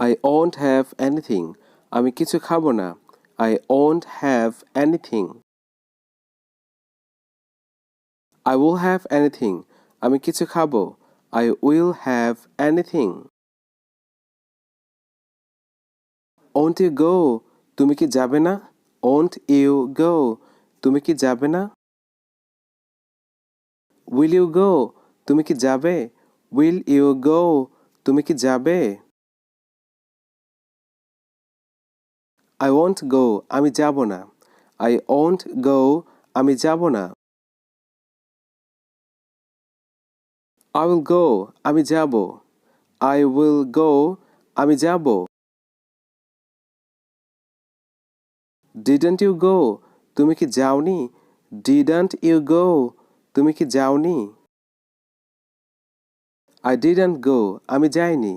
I won't have anything. আমি কিছু খাবো না। I won't have anything. I will have anything. আমি কিছু খাবো। I will have anything. Won't you go? তুমি কি যাবে না? Won't you go? তুমি কি যাবে না? Will you go? তুমি কি যাবে? Will you go? তুমি কি যাবে? I won't go. আমি যাব না। I won't go. আমি যাব না। I will go. আমি যাব। I will go. আমি যাব। Didn't you go? তুমি কি যাওনি? Didn't you go? তুমি কি যাওনি? I didn't go. আমি যাইনি।